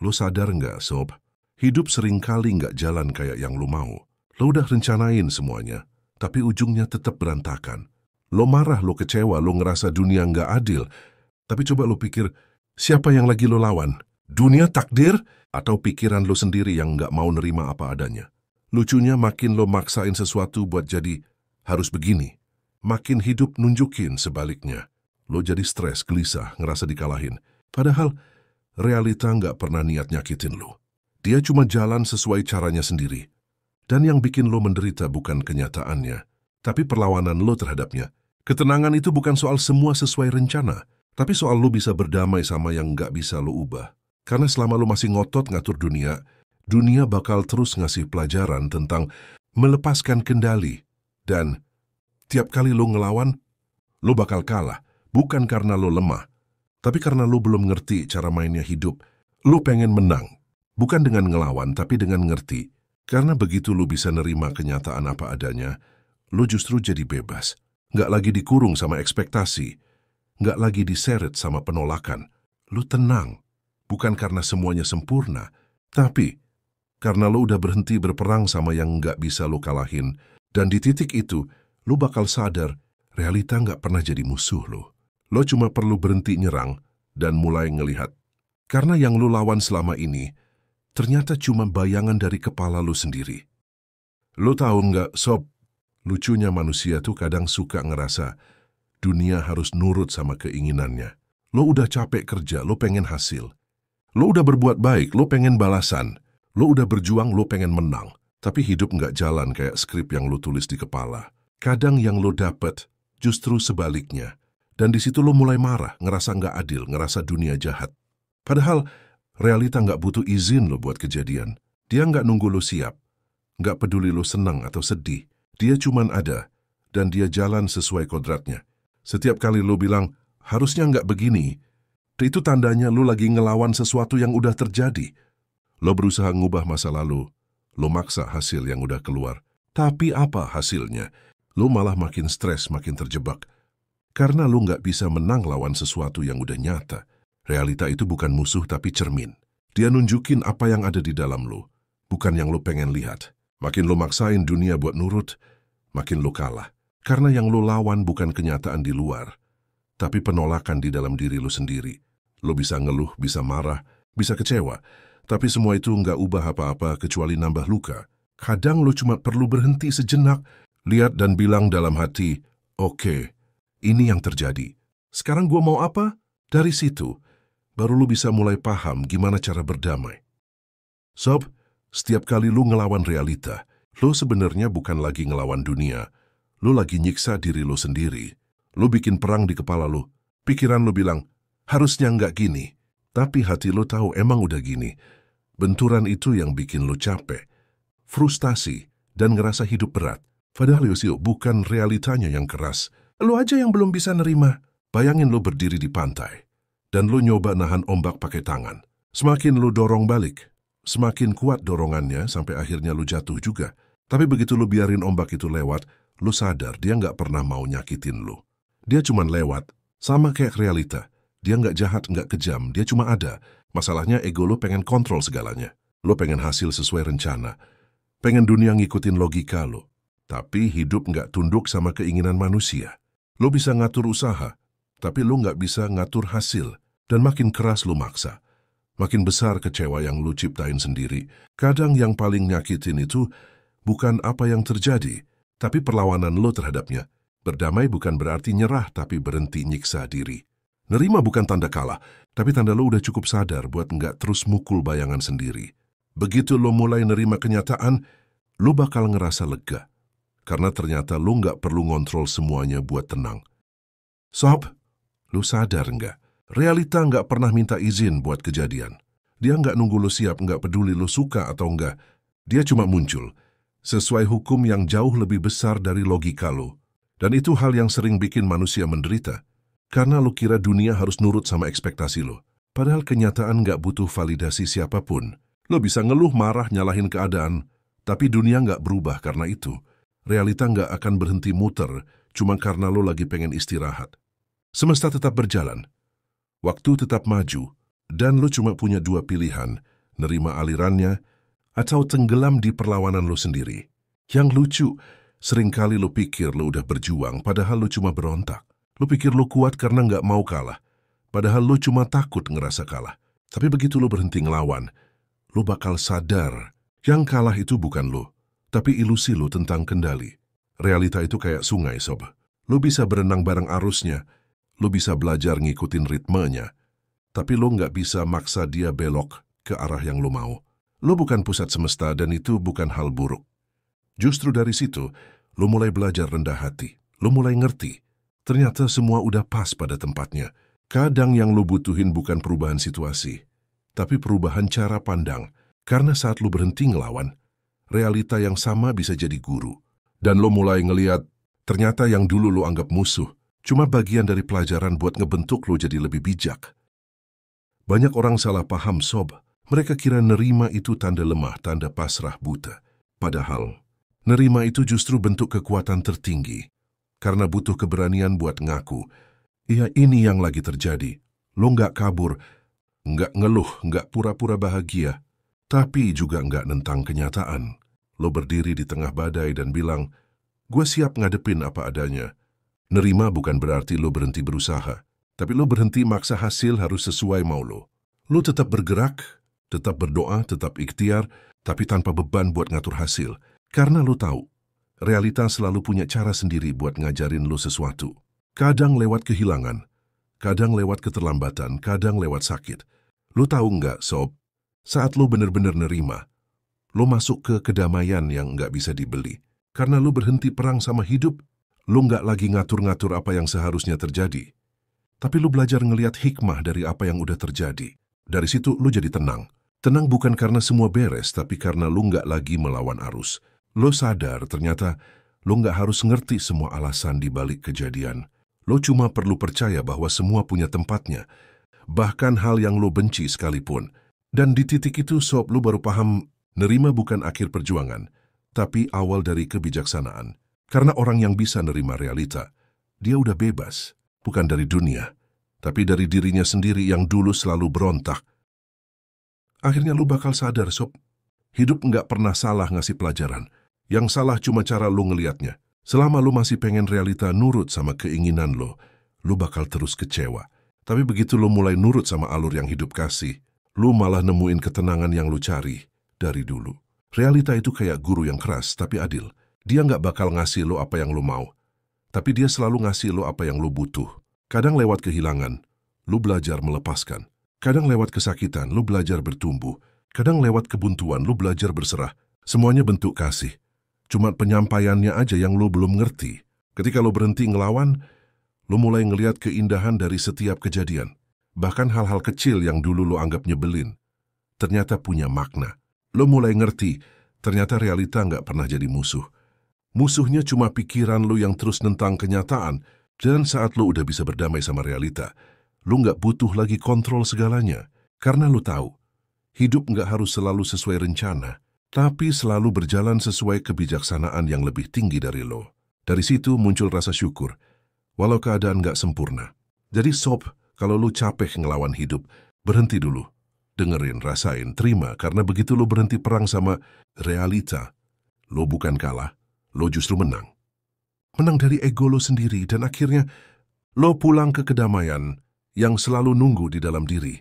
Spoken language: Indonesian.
Lo sadar nggak, Sob? Hidup seringkali nggak jalan kayak yang lo mau. Lo udah rencanain semuanya, tapi ujungnya tetap berantakan. Lo marah, lo kecewa, lo ngerasa dunia nggak adil. Tapi coba lo pikir, siapa yang lagi lo lawan? Dunia, takdir, atau pikiran lo sendiri yang nggak mau nerima apa adanya? Lucunya makin lo maksain sesuatu buat jadi harus begini, makin hidup nunjukin sebaliknya. Lo jadi stres, gelisah, ngerasa dikalahin. Padahal realita nggak pernah niat nyakitin lo. Dia cuma jalan sesuai caranya sendiri. Dan yang bikin lo menderita bukan kenyataannya, tapi perlawanan lo terhadapnya. Ketenangan itu bukan soal semua sesuai rencana, tapi soal lo bisa berdamai sama yang nggak bisa lo ubah. Karena selama lo masih ngotot ngatur dunia, dunia bakal terus ngasih pelajaran tentang melepaskan kendali. Dan tiap kali lo ngelawan, lo bakal kalah. Bukan karena lo lemah, tapi karena lo belum ngerti cara mainnya hidup. Lo pengen menang, bukan dengan ngelawan, tapi dengan ngerti. Karena begitu lo bisa nerima kenyataan apa adanya, lo justru jadi bebas. Nggak lagi dikurung sama ekspektasi, nggak lagi diseret sama penolakan. Lo tenang, bukan karena semuanya sempurna, tapi karena lo udah berhenti berperang sama yang nggak bisa lo kalahin. Dan di titik itu, lo bakal sadar, realita nggak pernah jadi musuh lo. Lo cuma perlu berhenti nyerang dan mulai ngelihat. Karena yang lo lawan selama ini, ternyata cuma bayangan dari kepala lo sendiri. Lo tahu nggak, Sob? Lucunya manusia tuh kadang suka ngerasa dunia harus nurut sama keinginannya. Lo udah capek kerja, lo pengen hasil. Lo udah berbuat baik, lo pengen balasan. Lo udah berjuang, lo pengen menang. Tapi hidup nggak jalan kayak skrip yang lo tulis di kepala. Kadang yang lo dapet justru sebaliknya. Dan di situ lo mulai marah, ngerasa nggak adil, ngerasa dunia jahat. Padahal realita nggak butuh izin lo buat kejadian. Dia nggak nunggu lo siap. Nggak peduli lo senang atau sedih. Dia cuman ada, dan dia jalan sesuai kodratnya. Setiap kali lo bilang, harusnya nggak begini, itu tandanya lo lagi ngelawan sesuatu yang udah terjadi. Lo berusaha ngubah masa lalu. Lo maksa hasil yang udah keluar. Tapi apa hasilnya? Lo malah makin stres, makin terjebak. Karena lo nggak bisa menang lawan sesuatu yang udah nyata. Realita itu bukan musuh tapi cermin. Dia nunjukin apa yang ada di dalam lo, bukan yang lo pengen lihat. Makin lo maksain dunia buat nurut, makin lo kalah. Karena yang lo lawan bukan kenyataan di luar, tapi penolakan di dalam diri lo sendiri. Lo bisa ngeluh, bisa marah, bisa kecewa, tapi semua itu nggak ubah apa-apa kecuali nambah luka. Kadang lo cuma perlu berhenti sejenak, lihat dan bilang dalam hati, oke, ini yang terjadi. Sekarang gua mau apa? Dari situ, baru lo bisa mulai paham gimana cara berdamai. Sob, setiap kali lo ngelawan realita, lo sebenarnya bukan lagi ngelawan dunia. Lo lagi nyiksa diri lo sendiri. Lo bikin perang di kepala lo. Pikiran lo bilang, harusnya nggak gini. Tapi hati lo tahu emang udah gini. Benturan itu yang bikin lo capek, frustasi, dan ngerasa hidup berat. Padahal Yosio, bukan realitanya yang keras. Lo aja yang belum bisa nerima. Bayangin lo berdiri di pantai, dan lo nyoba nahan ombak pakai tangan. Semakin lo dorong balik, semakin kuat dorongannya sampai akhirnya lo jatuh juga. Tapi begitu lo biarin ombak itu lewat, lo sadar dia nggak pernah mau nyakitin lo. Dia cuma lewat, sama kayak realita. Dia nggak jahat, nggak kejam, dia cuma ada. Masalahnya ego lo pengen kontrol segalanya. Lo pengen hasil sesuai rencana. Pengen dunia ngikutin logika lo. Tapi hidup nggak tunduk sama keinginan manusia. Lo bisa ngatur usaha, tapi lo nggak bisa ngatur hasil. Dan makin keras lo maksa. Makin besar kecewa yang lo ciptain sendiri. Kadang yang paling nyakitin itu bukan apa yang terjadi, tapi perlawanan lo terhadapnya. Berdamai bukan berarti nyerah, tapi berhenti nyiksa diri. Nerima bukan tanda kalah, tapi tanda lo udah cukup sadar buat nggak terus mukul bayangan sendiri. Begitu lo mulai nerima kenyataan, lo bakal ngerasa lega. Karena ternyata lo nggak perlu ngontrol semuanya buat tenang. Sob, lo sadar nggak? Realita nggak pernah minta izin buat kejadian. Dia nggak nunggu lo siap, nggak peduli lo suka atau nggak. Dia cuma muncul sesuai hukum yang jauh lebih besar dari logika lo. Dan itu hal yang sering bikin manusia menderita. Karena lo kira dunia harus nurut sama ekspektasi lo. Padahal kenyataan nggak butuh validasi siapapun. Lo bisa ngeluh, marah, nyalahin keadaan. Tapi dunia nggak berubah karena itu. Realita nggak akan berhenti muter cuma karena lo lagi pengen istirahat. Semesta tetap berjalan. Waktu tetap maju. Dan lo cuma punya dua pilihan, nerima alirannya atau tenggelam di perlawanan lo sendiri. Yang lucu, seringkali lo pikir lo udah berjuang, padahal lo cuma berontak. Lo pikir lo kuat karena nggak mau kalah, padahal lo cuma takut ngerasa kalah. Tapi begitu lo berhenti ngelawan, lo bakal sadar yang kalah itu bukan lo, tapi ilusi lo tentang kendali. Realita itu kayak sungai, sob. Lo bisa berenang bareng arusnya, lo bisa belajar ngikutin ritmenya, tapi lo nggak bisa maksa dia belok ke arah yang lo mau. Lo bukan pusat semesta dan itu bukan hal buruk. Justru dari situ, lo mulai belajar rendah hati. Lo mulai ngerti, ternyata semua udah pas pada tempatnya. Kadang yang lo butuhin bukan perubahan situasi, tapi perubahan cara pandang. Karena saat lo berhenti ngelawan, realita yang sama bisa jadi guru. Dan lo mulai ngeliat, ternyata yang dulu lo anggap musuh, cuma bagian dari pelajaran buat ngebentuk lo jadi lebih bijak. Banyak orang salah paham, sob. Mereka kira nerima itu tanda lemah, tanda pasrah buta. Padahal, nerima itu justru bentuk kekuatan tertinggi. Karena butuh keberanian buat ngaku, iya ini yang lagi terjadi. Lo nggak kabur, nggak ngeluh, nggak pura-pura bahagia, tapi juga nggak nentang kenyataan. Lo berdiri di tengah badai dan bilang, gue siap ngadepin apa adanya. Nerima bukan berarti lo berhenti berusaha, tapi lo berhenti maksa hasil harus sesuai mau lo. Lo tetap bergerak, tetap berdoa, tetap ikhtiar, tapi tanpa beban buat ngatur hasil. Karena lo tahu, realita selalu punya cara sendiri buat ngajarin lo sesuatu. Kadang lewat kehilangan, kadang lewat keterlambatan, kadang lewat sakit. Lo tahu nggak, sob, saat lo bener-bener nerima, lo masuk ke kedamaian yang nggak bisa dibeli. Karena lo berhenti perang sama hidup, lo nggak lagi ngatur-ngatur apa yang seharusnya terjadi. Tapi lo belajar ngelihat hikmah dari apa yang udah terjadi. Dari situ lo jadi tenang. Tenang bukan karena semua beres, tapi karena lo nggak lagi melawan arus. Lo sadar ternyata lo nggak harus ngerti semua alasan di balik kejadian. Lo cuma perlu percaya bahwa semua punya tempatnya. Bahkan hal yang lo benci sekalipun. Dan di titik itu, sob, lo baru paham, nerima bukan akhir perjuangan, tapi awal dari kebijaksanaan. Karena orang yang bisa nerima realita, dia udah bebas, bukan dari dunia, tapi dari dirinya sendiri yang dulu selalu berontak. Akhirnya lu bakal sadar, sob, hidup nggak pernah salah ngasih pelajaran. Yang salah cuma cara lu ngelihatnya. Selama lu masih pengen realita nurut sama keinginan lu bakal terus kecewa. Tapi begitu lu mulai nurut sama alur yang hidup kasih, lu malah nemuin ketenangan yang lu cari dari dulu. Realita itu kayak guru yang keras tapi adil. Dia nggak bakal ngasih lo apa yang lo mau, tapi dia selalu ngasih lo apa yang lo butuh. Kadang lewat kehilangan, lo belajar melepaskan. Kadang lewat kesakitan, lo belajar bertumbuh. Kadang lewat kebuntuan, lo belajar berserah. Semuanya bentuk kasih. Cuma penyampaiannya aja yang lo belum ngerti. Ketika lo berhenti ngelawan, lo mulai ngelihat keindahan dari setiap kejadian. Bahkan hal-hal kecil yang dulu lo anggap nyebelin, ternyata punya makna. Lo mulai ngerti, ternyata realita nggak pernah jadi musuh. Musuhnya cuma pikiran lo yang terus nentang kenyataan, dan saat lo udah bisa berdamai sama realita, lo nggak butuh lagi kontrol segalanya. Karena lo tahu, hidup nggak harus selalu sesuai rencana, tapi selalu berjalan sesuai kebijaksanaan yang lebih tinggi dari lo. Dari situ muncul rasa syukur, walau keadaan nggak sempurna. Jadi sob, kalau lo capek ngelawan hidup, berhenti dulu. Dengerin, rasain, terima, karena begitu lo berhenti perang sama realita, lo bukan kalah. Lo justru menang. Menang dari ego lo sendiri dan akhirnya lo pulang ke kedamaian yang selalu nunggu di dalam diri.